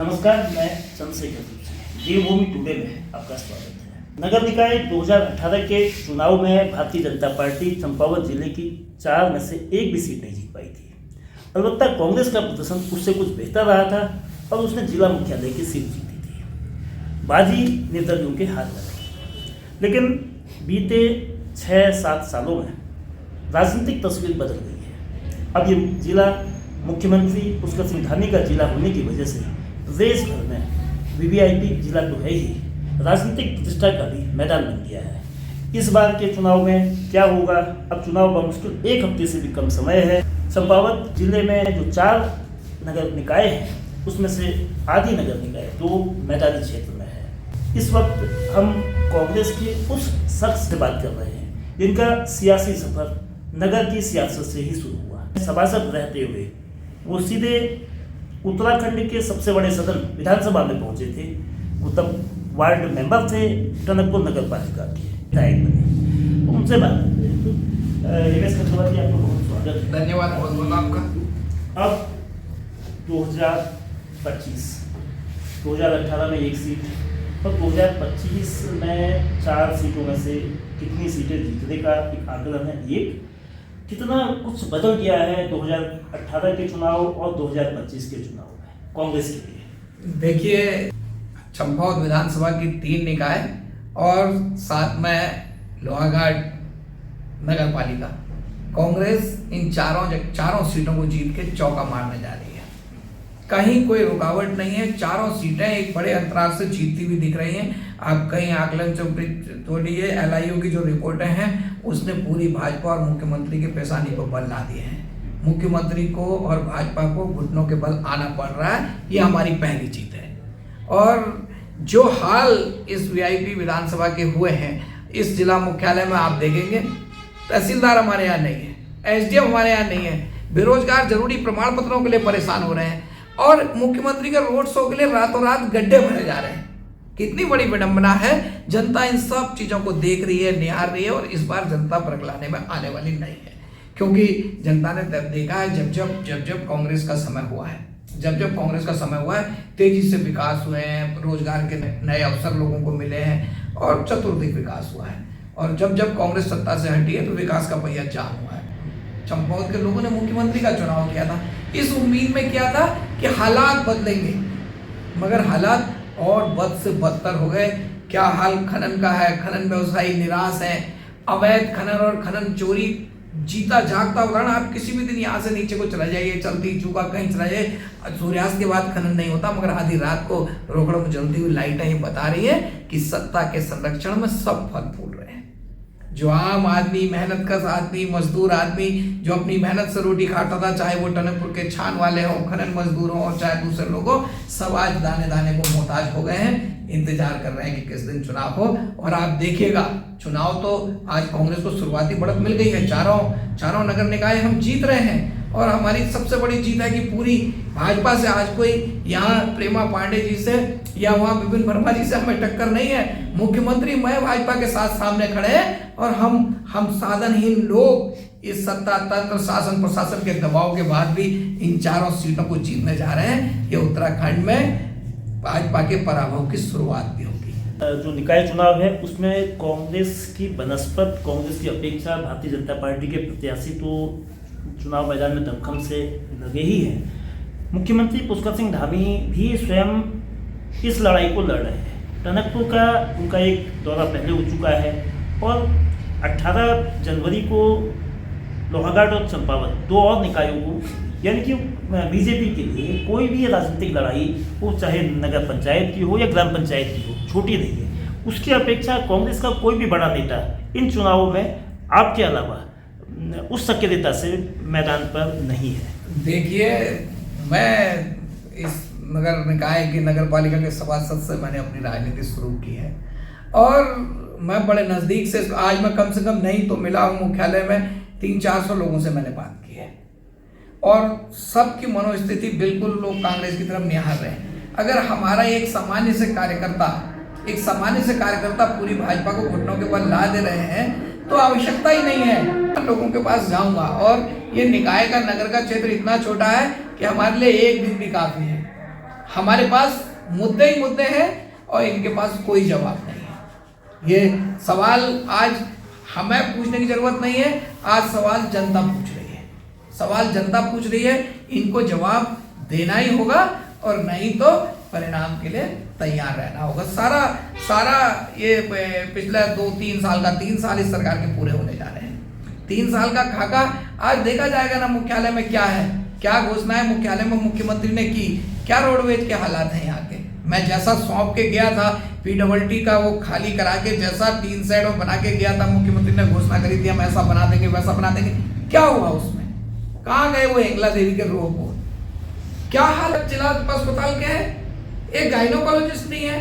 नमस्कार, मैं चंद्रशेखर जोशी। देवभूमि टुडे में आपका स्वागत है। नगर निकाय 2018 के चुनाव में भारतीय जनता पार्टी चंपावत जिले की 4 में से एक भी सीट नहीं जीत पाई थी। अलबत्ता कांग्रेस का प्रदर्शन उससे कुछ बेहतर रहा था और उसने जिला मुख्यालय की सीट जीती थी। बाजी निर्दलियों के हाथ में रही, लेकिन बीते 6-7 सालों में राजनीतिक तस्वीर बदल गई है। अब ये जिला मुख्यमंत्री पुष्कर सिंह धामी का जिला होने की वजह से प्रदेश भर में वीवीआईपी जिला तो है ही, राजनीतिक प्रतिष्ठा का भी मैदान बन गया है। इस बार के चुनाव में क्या होगा? अब चुनाव बमुश्किल 1 हफ्ते से भी कम समय है। चंपावत जिले में जो 4 नगर निकाय हैं, उसमें से आधी नगर निकाय तो मैदानी क्षेत्र में है। इस वक्त हम कांग्रेस के उस शख्स से बात कर रहे हैं जिनका सियासी सफर नगर की सियासत से ही शुरू हुआ। सभासद रहते हुए वो सीधे उत्तराखंड के सबसे बड़े सदन विधानसभा में पहुंचे थे। वो तब वार्ड मेंबर थे, टनकपुर नगर पालिका के विधायक बने। तो उनसे बात करते हैं। हिमेश खतवाल जी, आपका बहुत स्वागत है। धन्यवाद बहुत बहुत आपका। अब 2018 में 1 सीट और 2025 में 4 सीटों में से कितनी सीटें जीतने का एक आकलन है। एक कितना कुछ बदल गया है 2018 के चुनाव और 2025 के चुनाव में कांग्रेस के लिए? देखिए, चंपावत विधानसभा की 3 निकाय और साथ में लोहाघाट नगर पालिका, कांग्रेस इन चारों सीटों को जीत के चौका मारने जा रही है। कहीं कोई रुकावट नहीं है। चारों सीटें एक बड़े अंतराल से जीतती हुई दिख रही हैं। आप कहीं आकलन से तोड़िए, LIU की जो रिपोर्टें हैं उसने पूरी भाजपा और मुख्यमंत्री के पेशानी पर बल ला दिए हैं। मुख्यमंत्री को और भाजपा को घुटनों के बल आना पड़ रहा है। ये हमारी पहली जीत है। और जो हाल इस VIP विधानसभा के हुए हैं, इस जिला मुख्यालय में आप देखेंगे तहसीलदार हमारे यहाँ नहीं है, SDM हमारे यहाँ नहीं है, बेरोजगार जरूरी प्रमाण पत्रों के लिए परेशान हो रहे हैं और मुख्यमंत्री का रोड शो के लिए रातों रात गड्ढे भरे जा रहे हैं। कितनी बड़ी विडंबना है। जनता इन सब चीजों को देख रही है, निहार रही है और इस बार जनता परखलाने में आने वाली नहीं है, क्योंकि जनता ने देखा है जब जब कांग्रेस का समय हुआ है, जब कांग्रेस का समय हुआ है, तेजी से विकास हुए हैं, रोजगार के नए अवसर लोगों को मिले हैं और चतुर्दिक विकास हुआ है। और जब कांग्रेस सत्ता से हटी है तो विकास का पहिया जाम हुआ है। चंपावत के लोगों ने मुख्यमंत्री का चुनाव किया था, इस उम्मीद में किया था कि हालात बदलेंगे, मगर हालात और बद से बदतर हो गए। क्या हाल खनन का है। खनन व्यवसायी निराश है। अवैध खनन और खनन चोरी जीता जागता उदाहरण। आप किसी भी दिन यहाँ से नीचे को चला जाइए, चलती चूका कहीं चला जाइए, सूर्यास्त के बाद खनन नहीं होता, मगर आधी रात को रोकड़ों में जलती हुई लाइटें ही बता रही है कि सत्ता के संरक्षण में सब फल फूल रहे हैं। जो आम आदमी, मेहनतकश आदमी, मजदूर आदमी जो अपनी मेहनत से रोटी खाता था, चाहे वो टनकपुर के छान वाले हों, खनन मजदूर हों और चाहे दूसरे लोग हों, सब आज दाने दाने को मोहताज हो गए हैं। इंतजार कर रहे हैं कि किस दिन चुनाव हो। और आप देखिएगा, चुनाव तो आज कांग्रेस को शुरुआती बढ़त मिल गई है। चारों नगर निकाय हम जीत रहे हैं और हमारी सबसे बड़ी जीत है कि पूरी भाजपा से आज कोई यहाँ प्रेमा पांडे जी से या वहाँ विपिन वर्मा जी से हमें टक्कर नहीं है। मुख्यमंत्री मैं भाजपा के साथ सामने खड़े हैं और हम साधनहीन लोग इस सत्ता तंत्र, शासन, प्रशासन के दबाव के बाद भी इन 4 सीटों को जीतने जा रहे हैं। ये उत्तराखंड में भाजपा के पराभव की शुरुआत भी होगी। जो निकाय चुनाव है उसमें कांग्रेस की बनस्पत, कांग्रेस की अपेक्षा भारतीय जनता पार्टी के प्रत्याशी तो चुनाव मैदान में दमखम से लगे ही हैं। मुख्यमंत्री पुष्कर सिंह धामी भी स्वयं इस लड़ाई को लड़ रहे हैं। टनकपुर का उनका एक दौरा पहले हो चुका है और 18 जनवरी को लोहाघाट और चंपावत 2 और निकायों को, यानी कि बीजेपी के लिए कोई भी राजनीतिक लड़ाई, वो चाहे नगर पंचायत की हो या ग्राम पंचायत की हो, छोटी नहीं है। उसकी अपेक्षा कांग्रेस का कोई भी बड़ा नेता इन चुनावों में आपके अलावा उस सक्रियता से मैदान पर नहीं है। देखिए, मैं इस नगर निकाय की नगर पालिका के सभासद से मैंने अपनी राजनीति शुरू की है और मैं बड़े नज़दीक से, आज मैं कम से कम नहीं तो मिला हूँ मुख्यालय में 300-400 लोगों से मैंने बात की है और सबकी मनोस्थिति बिल्कुल लोग कांग्रेस की तरफ निहार रहे हैं। अगर हमारा एक सामान्य से कार्यकर्ता पूरी भाजपा को घुटनों के बल ला दे रहे हैं तो आवश्यकता ही नहीं है लोगों के पास जाऊंगा। और ये निकाय का, नगर का क्षेत्र इतना छोटा है कि हमारे लिए एक दिन भी काफी है। हमारे पास मुद्दे ही मुद्दे हैं और इनके पास कोई जवाब नहीं है। ये सवाल आज हमें पूछने की जरूरत नहीं है, आज सवाल जनता पूछ रही है। सवाल जनता पूछ रही है, इनको जवाब देना ही होगा और नहीं तो परिणाम के लिए तैयार रहना होगा। सारा ये पिछले 2-3 साल का 3 साल इस सरकार के पूरे होने जा रहे हैं। 3 साल का खाका आज देखा जाएगा ना मुख्यालय में क्या है, क्या घोषणाएं मुख्यालय में मुख्यमंत्री ने की, क्या रोडवेज के हालात हैं यहाँ के। मैं जैसा सौंप के गया था PWD का वो खाली करा के, जैसा 3 सेट में बना के गया था, मुख्यमंत्री ने घोषणा करी थी हम ऐसा बना देंगे वैसा बना देंगे, क्या हुआ उसमें? कहाँ गए वो हिंगला देवी के रोबोट? क्या हालत जिला अस्पताल के है? एक गायनोकोलॉजिस्ट नहीं है,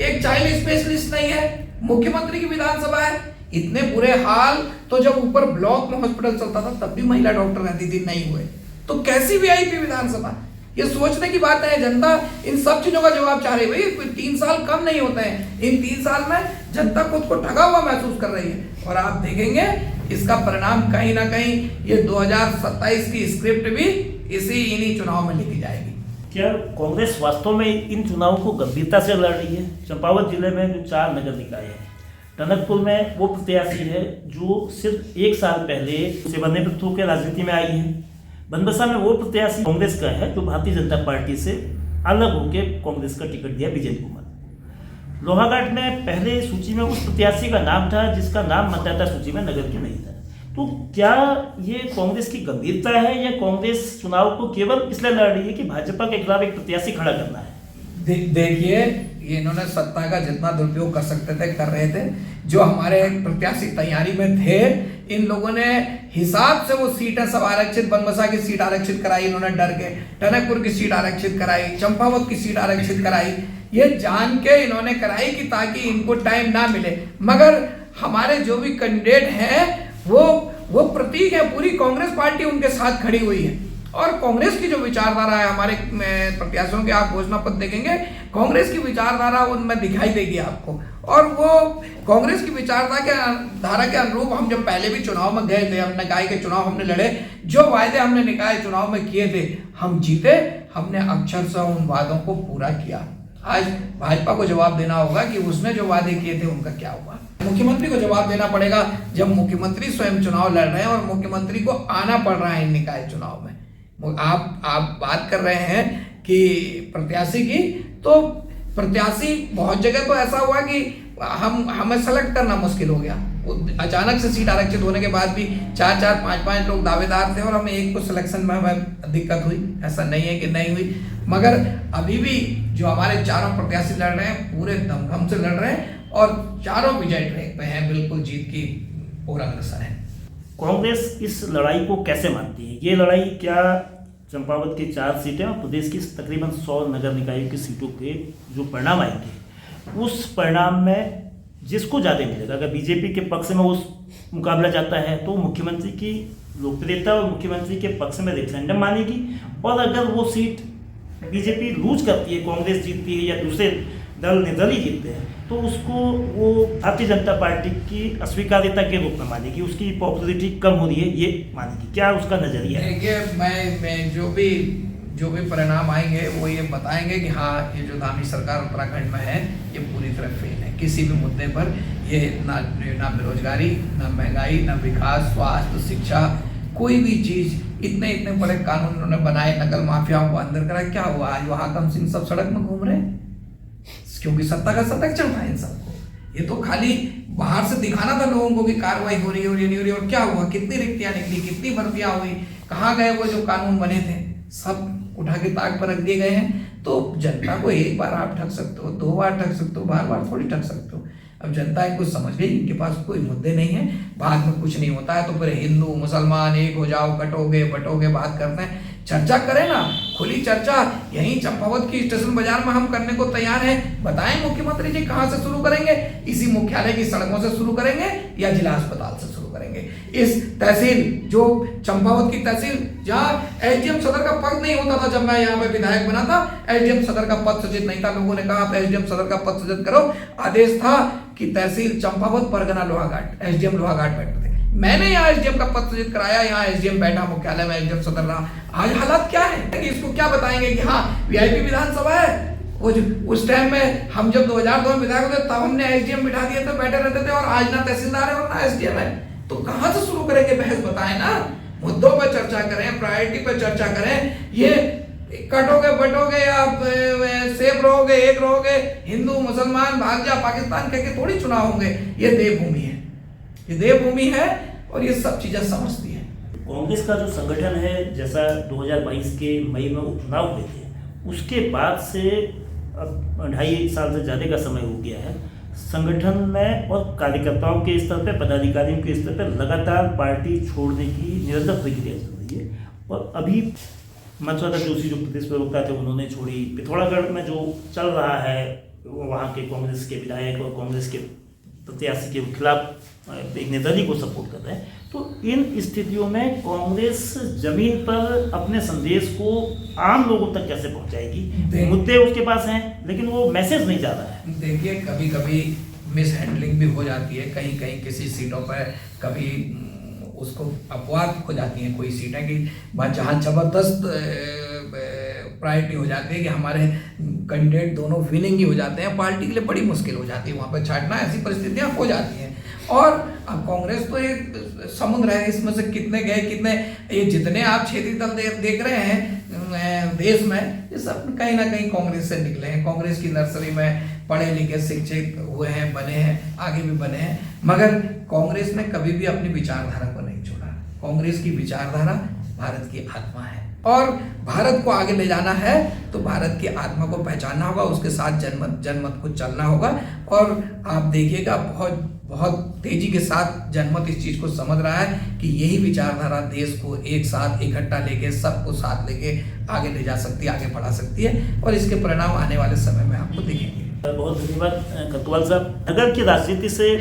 एक चाइल्ड स्पेशलिस्ट नहीं है, मुख्यमंत्री की विधानसभा है। इतने बुरे हाल तो जब ऊपर ब्लॉक में हॉस्पिटल चलता था तब भी महिला डॉक्टर रहती थी, नहीं हुए तो कैसी VIP विधानसभा? ये सोचने की बात है। जनता इन सब चीजों का जवाब चाह रही है। भाई कोई 3 साल कम नहीं होते हैं, इन 3 साल में जनता खुद को ठगा हुआ महसूस कर रही है और आप देखेंगे इसका परिणाम कहीं ना कहीं ये 2027 की स्क्रिप्ट भी इन्हीं चुनाव में लिखी जाएगी। क्या कांग्रेस वास्तव में इन चुनावों को गंभीरता से लड़ रही है? चंपावत जिले में जो 4 नगर निकाय हैं, टनकपुर में वो प्रत्याशी है जो सिर्फ 1 साल पहले सेवानिवृत्त होकर राजनीति में आई है। बनबसा में वो प्रत्याशी कांग्रेस का है जो भारतीय जनता पार्टी से अलग होकर कांग्रेस का टिकट दिया विजय कुमार। लोहाघाट में पहले सूची में उस प्रत्याशी का नाम था जिसका नाम मतदाता सूची में नगर की नहीं था। तो क्या ये कांग्रेस की गंभीरता है या कांग्रेस चुनाव को केवल इसलिए लड़ रही है कि भाजपा के खिलाफ एक प्रत्याशी खड़ा करना है? देखिए, ये इन्होंने सत्ता का जितना दुरुपयोग कर सकते थे कर रहे थे। जो हमारे प्रत्याशी तैयारी में थे, इन लोगों ने हिसाब से वो सीटें सब आरक्षित, बनबसा की सीट आरक्षित कराई इन्होंने डर के, टनकपुर की सीट आरक्षित कराई, चंपावत की सीट आरक्षित कराई, ये जान के इन्होंने कराई कि ताकि इनको टाइम ना मिले। मगर हमारे जो भी कैंडिडेट हैं वो प्रतीक है, पूरी कांग्रेस पार्टी उनके साथ खड़ी हुई है और कांग्रेस की जो विचारधारा है हमारे प्रत्याशियों के, आप घोषणा पत्र देखेंगे, कांग्रेस की विचारधारा उनमें दिखाई देगी आपको। और वो कांग्रेस की विचारधारा के अनुरूप हम जब पहले भी चुनाव में गए थे, हम निकाय के चुनाव हमने लड़े, जो वायदे हमने निकाय चुनाव में किए थे हम जीते, हमने अक्षरशः उन वादों को पूरा किया। आज भाजपा को जवाब देना होगा कि उसने जो वादे किए थे उनका क्या हुआ। मुख्यमंत्री को जवाब देना पड़ेगा जब मुख्यमंत्री स्वयं चुनाव लड़ रहे हैं और मुख्यमंत्री को आना पड़ रहा है इन निकाय चुनाव में। आप बात कर रहे हैं कि प्रत्याशी की, तो प्रत्याशी बहुत जगह तो ऐसा हुआ कि हमें सेलेक्ट करना मुश्किल हो गया। अचानक से सीट आरक्षित होने के बाद भी 4-4, 5-5 लोग दावेदार थे और हमें एक को सिलेक्शन में हमें दिक्कत हुई। ऐसा नहीं है कि नहीं हुई, मगर अभी भी जो हमारे चारों प्रत्याशी लड़ रहे हैं पूरे दमखम से लड़ रहे हैं और चारों विजय ट्रैक पे हैं, बिल्कुल जीत की ओर अग्रसर है। कांग्रेस इस लड़ाई को कैसे मानती है? ये लड़ाई क्या चंपावत की 4 सीटें और प्रदेश की तकरीबन 100 नगर निकायों की सीटों के जो परिणाम आएंगे, उस परिणाम में जिसको ज़्यादा मिलेगा, अगर बीजेपी के पक्ष में उस मुकाबला जाता है तो मुख्यमंत्री की लोकप्रियता और मुख्यमंत्री के पक्ष में रेफरेंडम मानेगी, और अगर वो सीट बीजेपी लूज करती है, कांग्रेस जीतती है या दूसरे दल निर्दलीय जीतते हैं, तो उसको वो भारतीय जनता पार्टी की अस्वीकार्यता के रूप में मानेगी, उसकी पॉपुलरिटी कम हो रही है ये मानेगी। क्या उसका नजरिया है? देखिए, मैं जो भी परिणाम आएंगे वो ये बताएंगे कि हाँ, ये जो दानी सरकार उत्तराखंड में है ये पूरी तरह फेल है। किसी भी मुद्दे पर ये ना बेरोजगारी, ना महंगाई, ना विकास, स्वास्थ्य, शिक्षा, कोई भी चीज, इतने बड़े कानून उन्होंने बनाए, नकल माफियाओं को अंदर करा, क्या हुआ? आज वो हाकम सिंह सब सड़क में घूम रहे हैं क्योंकि सत्ता का संरक्षण था इन सबको। ये तो खाली बाहर से दिखाना था लोगों को कि कार्रवाई हो रही है और ये नहीं हो रही, और क्या हुआ? कितनी रिक्तियां निकली, कितनी भर्तियां हुई, कहाँ गए वो जो कानून बने थे? सब उठा के ताक पर रख दिए गए हैं। तो जनता को एक बार आप ठग सकते हो, 2 बार ठग सकते हो, बार थोड़ी ठग सकते हो। अब जनता इनको समझ गई, इनके पास कोई मुद्दे नहीं है, बाद में कुछ नहीं होता है तो फिर हिंदू मुसलमान एक हो जाओ, कटोगे बटोगे बात करते हैं। चर्चा करें ना, खुली चर्चा यहीं चंपावत की स्टेशन बाजार में हम करने को तैयार हैं। बताएं मुख्यमंत्री जी कहां से शुरू करेंगे? इसी मुख्यालय की सड़कों से शुरू करेंगे या जिला अस्पताल से शुरू करेंगे? इस तहसील, जो चंपावत की तहसील जहां एसडीएम सदर का पद नहीं होता था, जब मैं यहाँ पे विधायक बना था, एसडीएम सदर का पद सृजित नहीं था। लोगों ने कहा आप एसडीएम सदर का पद सृजित करो, आदेश था कि तहसील चंपावत, परगना लोहाघाट, एसडीएम लोहाघाट बैठते थे। मैंने यहाँ एसडीएम का पद सृजित कराया, यहाँ एसडीएम बैठा मुख्यालय में, एसडीएम सदर रहा। आज हालात क्या है कि इसको क्या बताएंगे कि हाँ वीआईपी विधानसभा है। वो उस टाइम में हम जब 2002 में विधायक होते तब हमने एसडीएम बिठा दिए थे, बैठे रहते थे, और आज ना तहसीलदार है और ना एसडीएम है। तो कहाँ से शुरू करेंगे बहस? बताएं ना, मुद्दों पर चर्चा करें, प्रायोरिटी पर चर्चा करें। ये कटोगे बटोगे या सेफ रहोगे, एक रहोगे, हिंदू मुसलमान भाग जा पाकिस्तान कह के थोड़ी चुनाव होंगे। ये देवभूमि है, ये देवभूमि है और ये सब चीजें समझती है। कांग्रेस का जो संगठन है, जैसा 2022 के मई में उपचुनाव हुए थे, उसके बाद से अब 2.5 साल से ज़्यादा का समय हो गया है, संगठन में और कार्यकर्ताओं के स्तर पे, पदाधिकारियों के स्तर पे लगातार पार्टी छोड़ने की निरंतर प्रक्रिया चल रही है। और अभी मधुसूदन जोशी जो प्रदेश प्रवक्ता थे, उन्होंने छोड़ी। पिथौरागढ़ में जो चल रहा है, वहाँ के कांग्रेस के विधायक और कांग्रेस के प्रत्याशी के खिलाफ एक निर्दलीय को सपोर्ट कर रहे हैं। तो इन स्थितियों में कांग्रेस जमीन पर अपने संदेश को आम लोगों तक कैसे पहुंचाएगी? मुद्दे उसके पास हैं, लेकिन वो मैसेज नहीं जा रहा है। देखिए, कभी कभी मिस हैंडलिंग भी हो जाती है, कहीं कहीं किसी सीटों पर कभी उसको अपवाद हो जाती हैं कोई सीटें कि जहाँ जबरदस्त प्रायोरिटी हो जाती है कि हमारे कैंडिडेट दोनों विनिंग ही हो जाते हैं, पार्टी के लिए बड़ी मुश्किल हो जाती है वहाँ पर छाटना। ऐसी परिस्थितियाँ हो जाती हैं। और अब कांग्रेस तो एक समुद्र है, इसमें से कितने गए कितने, ये जितने आप क्षेत्रीय दल देख रहे हैं देश में, ये सब कहीं ना कहीं कांग्रेस से निकले हैं। कांग्रेस की नर्सरी में पढ़े लिखे शिक्षित हुए हैं, बने हैं, आगे भी बने हैं। मगर कांग्रेस ने कभी भी अपनी विचारधारा को नहीं छोड़ा। कांग्रेस की विचारधारा भारत की आत्मा है, और भारत को आगे ले जाना है तो भारत की आत्मा को पहचानना होगा, उसके साथ जनमत को चलना होगा। और आप देखिएगा, बहुत बहुत तेजी के साथ जनमत इस चीज को समझ रहा है कि यही विचारधारा देश को एक साथ इकट्ठा लेके, सबको साथ लेके आगे ले जा सकती है, आगे बढ़ा सकती है। और इसके परिणाम आने वाले समय में आपको दिखेंगे। बहुत धन्यवाद कटवाल साहब। नगर की राजनीति से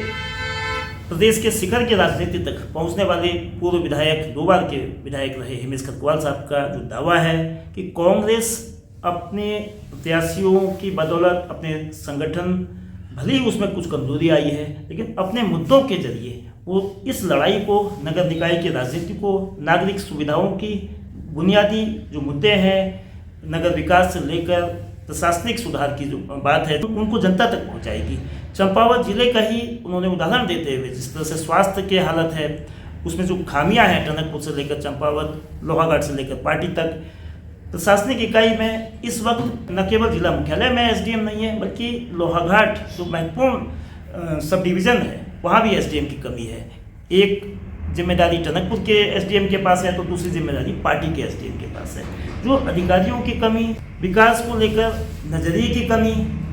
प्रदेश के शिखर की राजनीति तक पहुंचने वाले पूर्व विधायक, 2 बार के विधायक रहे हिमेश कटवाल साहब का जो दावा है कि कांग्रेस अपने प्रत्याशियों की बदौलत, अपने संगठन, भले ही उसमें कुछ कमजोरी आई है, लेकिन अपने मुद्दों के जरिए वो इस लड़ाई को, नगर निकाय की राजनीति को, नागरिक सुविधाओं की बुनियादी जो मुद्दे हैं, नगर विकास से लेकर प्रशासनिक सुधार की जो बात है, तो उनको जनता तक पहुंचाएगी। चंपावत जिले का ही उन्होंने उदाहरण देते हुए, जिस तरह से स्वास्थ्य की हालत है, उसमें जो खामियां हैं, टनकपुर से लेकर चंपावत, लोहाघाट से लेकर पार्टी तक, प्रशासनिक इकाई में इस वक्त न केवल जिला मुख्यालय में एसडीएम नहीं है, बल्कि लोहाघाट जो महत्वपूर्ण सब डिवीज़न है, वहाँ भी एसडीएम की कमी है। एक जिम्मेदारी टनकपुर के एसडीएम के पास है, तो दूसरी जिम्मेदारी पार्टी के एसडीएम के पास है। जो अधिकारियों की कमी, विकास को लेकर नजरिए की कमी,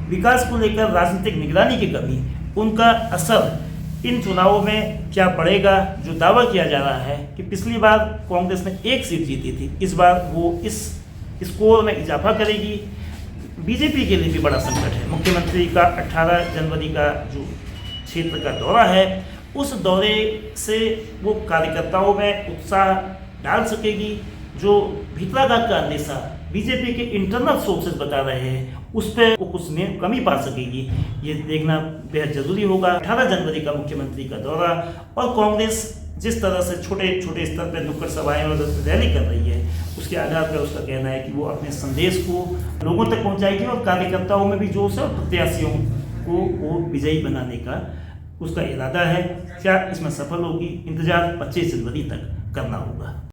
विकास को लेकर राजनीतिक निगरानी की कमी, उनका असर इन चुनावों में क्या पड़ेगा? जो दावा किया जा रहा है कि पिछली बार कांग्रेस ने 1 सीट जीती थी, इस बार वो इस स्कोर में इजाफा करेगी। बीजेपी के लिए भी बड़ा संकट है। मुख्यमंत्री का 18 जनवरी का जो क्षेत्र का दौरा है, उस दौरे से वो कार्यकर्ताओं में उत्साह डाल सकेगी। जो भीतराघात का अंदेशा बीजेपी के इंटरनल सोर्सेज बता रहे हैं, उस पर वो कुछ कमी पा सकेगी, ये देखना बेहद जरूरी होगा। 18 जनवरी का मुख्यमंत्री का दौरा और कांग्रेस जिस तरह से छोटे छोटे स्तर पर नुक्कड़ सभाएं और रैली कर रही है, उसके आधार पर उसका कहना है कि वो अपने संदेश को लोगों तक पहुंचाएगी और कार्यकर्ताओं में भी जोश है और प्रत्याशियों को वो विजयी बनाने का उसका इरादा है। क्या इसमें सफल होगी? इंतजार 25 जनवरी तक करना होगा।